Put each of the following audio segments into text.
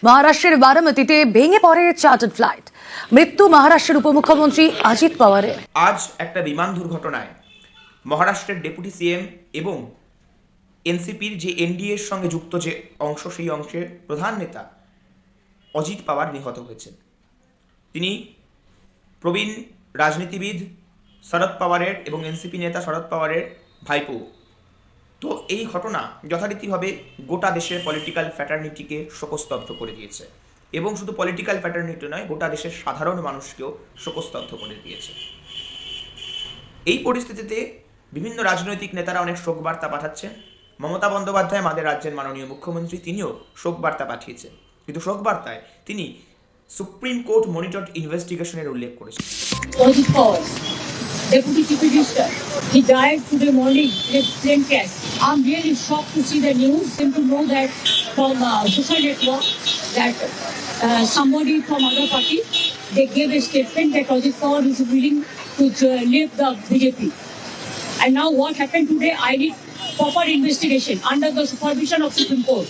মহারাষ্ট্রের বারামতিতে ভেঙে পড়ে চার্টার্ড ফ্লাইট, মৃত্যু মহারাষ্ট্রের উপমুখ্যমন্ত্রী অজিত পাওয়ারের। আজ একটা বিমান দুর্ঘটনায় মহারাষ্ট্রের ডেপুটি সিএম এবং এনসিপির যে এনডিএর সঙ্গে যুক্ত যে অংশ, সেই অংশের প্রধান নেতা অজিত পাওয়ার নিহত হয়েছেন। তিনি প্রবীণ রাজনীতিবিদ শরদ পাওয়ারের এবং এনসিপি নেতা শরদ পাওয়ারের ভাইপো। তো এই ঘটনা যথারীতিভাবে গোটা দেশের পলিটিক্যাল ফ্যাটার্নিটিকে শোকস্তব্ধ করে দিয়েছে, এবং শুধু পলিটিক্যাল ফ্যাটার্নিটি নয়, গোটা দেশের সাধারণ মানুষকেও শোকস্তব্ধ করে দিয়েছে। এই পরিস্থিতিতে বিভিন্ন রাজনৈতিক নেতারা অনেক শোক বার্তা পাঠাচ্ছেন। মমতা বন্দ্যোপাধ্যায়, আমাদের রাজ্যের মাননীয় মুখ্যমন্ত্রী, তিনিও শোক বার্তা পাঠিয়েছেন, কিন্তু শোক বার্তায় তিনি সুপ্রিম কোর্ট মনিটরড ইনভেস্টিগেশনের উল্লেখ করেছেন। Ajit Pawar, Deputy Chief Minister, he died today morning in a plane crash. I'm really shocked to see the news and to know that from social network that somebody from other party, they gave a statement that Ajit Pawar is willing to leave the BJP. And now what happened today, I need proper investigation under the supervision of Supreme Court.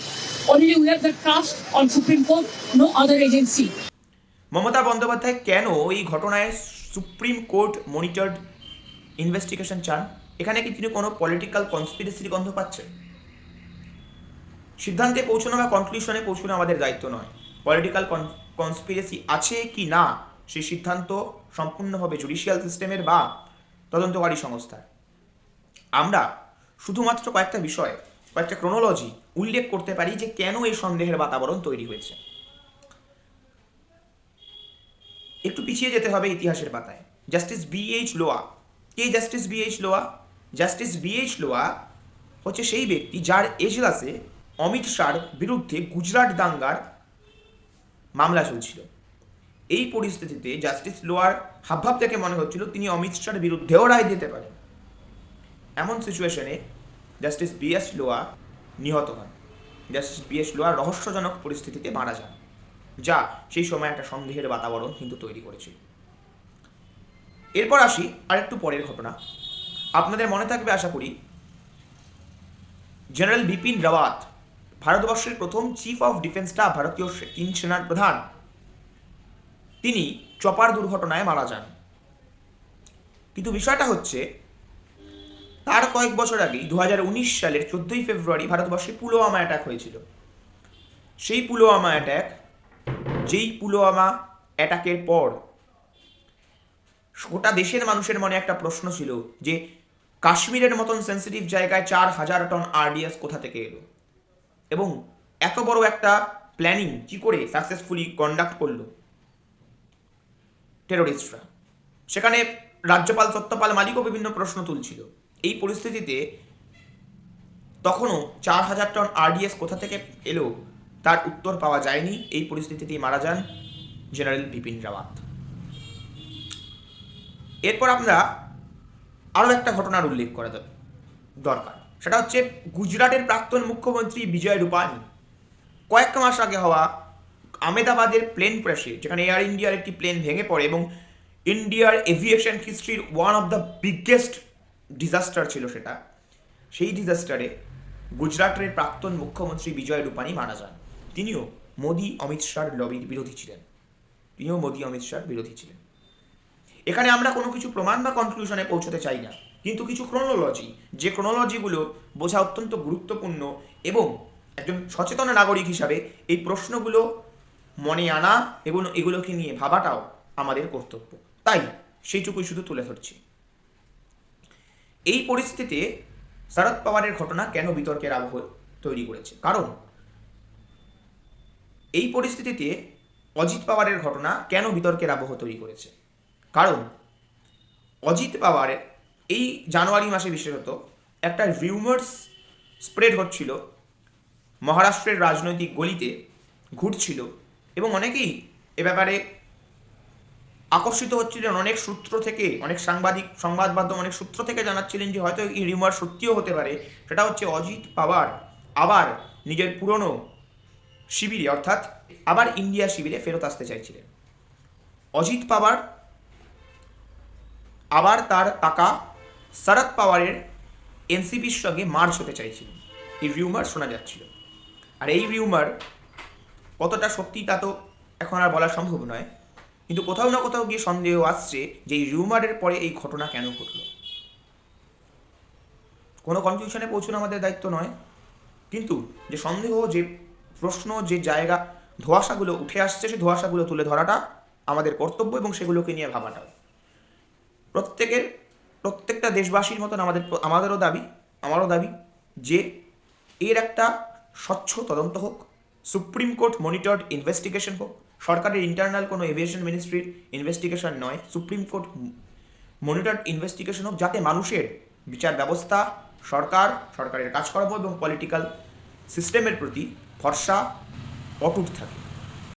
Only we have the trust on Supreme Court, no other agency. Mamata Bandyopadhyay কেন এই ঘটনায় supreme court monitored investigation চান? এখানে কি তিনি কোনো political কনস্পিরেসির গন্ধ পাচ্ছেন? সিদ্ধান্তে পৌঁছানো বা কনক্লুশনে পৌঁছানো আমাদের দায়িত্ব নয়। পলিটিক্যাল কনস্পিরেসি আছে কি না, সেই সিদ্ধান্ত সম্পূর্ণভাবে জুডিশিয়াল সিস্টেমের বা তদন্তকারী সংস্থার। আমরা শুধুমাত্র কয়েকটা বিষয়, কয়েকটা ক্রোনোলজি উল্লেখ করতে পারি যে কেন এই সন্দেহের বাতাবরণ তৈরি হয়েছে। একটু পিছিয়ে যেতে হবে ইতিহাসের পাতায়। Justice BH লোয়া। কে জাস্টিস BH লোয়া? জাস্টিস BH লোয়া হচ্ছে সেই ব্যক্তি যার এজলাসে অমিত শাহর বিরুদ্ধে গুজরাট দাঙ্গার মামলা চলছিল। এই পরিস্থিতিতে জাস্টিস লোয়ার হাবভাব থেকে মনে হচ্ছিল তিনি অমিত শাহর বিরুদ্ধেও রায় দিতে পারেন। এমন সিচুয়েশনে জাস্টিস BH লোয়া নিহত হন। জাস্টিস BH লোয়া রহস্যজনক পরিস্থিতিতে মারা যান, যা সেই সময় একটা সন্দেহের বাতাবরণ কিন্তু তৈরি করেছিল। এরপর আসি আরেকটু পরের ঘটনা। আপনাদের মনে থাকবে আশা করি, জেনারেল বিপিন রাওয়াত, ভারতবর্ষের প্রথম চিফ অফ ডিফেন্স স্টাফ, ভারতীয় তিন সেনার প্রধান, তিনি চপার দুর্ঘটনায় মারা যান। কিন্তু বিষয়টা হচ্ছে, তার কয়েক বছর আগেই 2019 সালের 14ই ফেব্রুয়ারি ভারতবর্ষে পুলওয়ামা অ্যাটাক হয়েছিল। সেই পুলওয়ামা অ্যাটাক, যেই পুলওয়ামা অ্যাটাকের পর গোটা দেশের মানুষের মনে একটা প্রশ্ন ছিল যে কাশ্মীরের মতন সেন্সিটিভ জায়গায় 4000 টন RDS কোথা থেকে এলো, এবং এত বড় একটা প্ল্যানিং কি করে সাকসেসফুলি কন্ডাক্ট করলো টেরোরিস্টরা। সেখানে রাজ্যপাল সত্যপাল মালিকও বিভিন্ন প্রশ্ন তুলছিল। এই পরিস্থিতিতে তখনও 4000 টন RDS কোথা থেকে এলো তার উত্তর পাওয়া যায়নি। এই পরিস্থিতিতেই মারা যান জেনারেল বিপিন রাওয়াত। এরপর আমরা আরও একটা ঘটনার উল্লেখ করা দরকার। সেটা হচ্ছে গুজরাটের প্রাক্তন মুখ্যমন্ত্রী বিজয় রূপানি কয়েক মাস আগে হওয়া আহমেদাবাদের প্লেন ক্র্যাশে, যেখানে এয়ার ইন্ডিয়ার একটি প্লেন ভেঙে পড়ে এবং ইন্ডিয়ার এভিয়েশন হিস্ট্রির one of the biggest disaster ছিল সেটা। সেই ডিজাস্টারে গুজরাটের প্রাক্তন মুখ্যমন্ত্রী বিজয় রূপানি মারা যান। তিনিও মোদি অমিত শাহর লবির বিরোধী ছিলেন। এখানে আমরা কোনো কিছু প্রমাণ বা কনক্লুশনে পৌঁছতে চাই না, কিন্তু কিছু ক্রোনোলজি, যে ক্রোনোলজিগুলো বোঝা অত্যন্ত গুরুত্বপূর্ণ, এবং একজন সচেতন নাগরিক হিসাবে এই প্রশ্নগুলো মনে আনা এবং এগুলোকে নিয়ে ভাবাটাও আমাদের কর্তব্য। তাই সেইটুকুই শুধু তুলে ধরছি। এই পরিস্থিতিতে শরদ পাওয়ারের ঘটনা কেন বিতর্কের আবহ তৈরি করেছে? কারণ এই পরিস্থিতিতে অজিত পাওয়ারের ঘটনা কেন বিতর্কের আবহ তৈরি করেছে? কারণ অজিত পাওয়ারের এই জানুয়ারি মাসে বিশেষত একটা রিউমার্স স্প্রেড হচ্ছিল, মহারাষ্ট্রের রাজনৈতিক গলিতে ঘুরছিল, এবং অনেকেই এ ব্যাপারে আকর্ষিত হচ্ছিলেন। অনেক সূত্র থেকে, অনেক সংবাদ মাধ্যম অনেক সূত্র থেকে জানাচ্ছিলেন যে হয়তো এই রিউমার সত্যিও হতে পারে। সেটা হচ্ছে অজিত পাওয়ার আবার নিজের পুরনো শিবিরে, অর্থাৎ আবার ইন্ডিয়া শিবিরে ফেরত আসতে চাইছিলেন। অজিত পাওয়ার আবার তার কাকা শরদ পাওয়ারের এনসিপির সঙ্গে মার্চ হতে চাইছিলেন, এই রিউমার শোনা যাচ্ছিল। আর এই রিউমার কতটা সত্যি তা তো এখন আর বলা সম্ভব নয়, কিন্তু কোথাও না কোথাও গিয়ে সন্দেহ আসছে যে এই রিউমারের পরে এই ঘটনা কেন ঘটলো। কোনো কনফিউশনে পৌঁছানো আমাদের দায়িত্ব নয়, কিন্তু যে সন্দেহ, যে প্রশ্ন, যে জায়গা ধোঁয়াশাগুলো উঠে আসছে, সে ধোঁয়াশাগুলো তুলে ধরাটা আমাদের কর্তব্য এবং সেগুলোকে নিয়ে ভাবাটাও প্রত্যেকটা দেশবাসীর মতন আমাদেরও দাবি, আমারও দাবি যে এর একটা স্বচ্ছ তদন্ত হোক, সুপ্রিম কোর্ট মনিটর্ড ইনভেস্টিগেশন হোক, সরকারের ইন্টারনাল কোনো এভিয়েশন মিনিস্ট্রির ইনভেস্টিগেশন নয়, সুপ্রিম কোর্ট মনিটর্ড ইনভেস্টিগেশন হোক, যাতে মানুষের বিচার ব্যবস্থা, সরকারের কাজকর্ম এবং পলিটিক্যাল সিস্টেমের প্রতি ভরসা অটুট থাকে।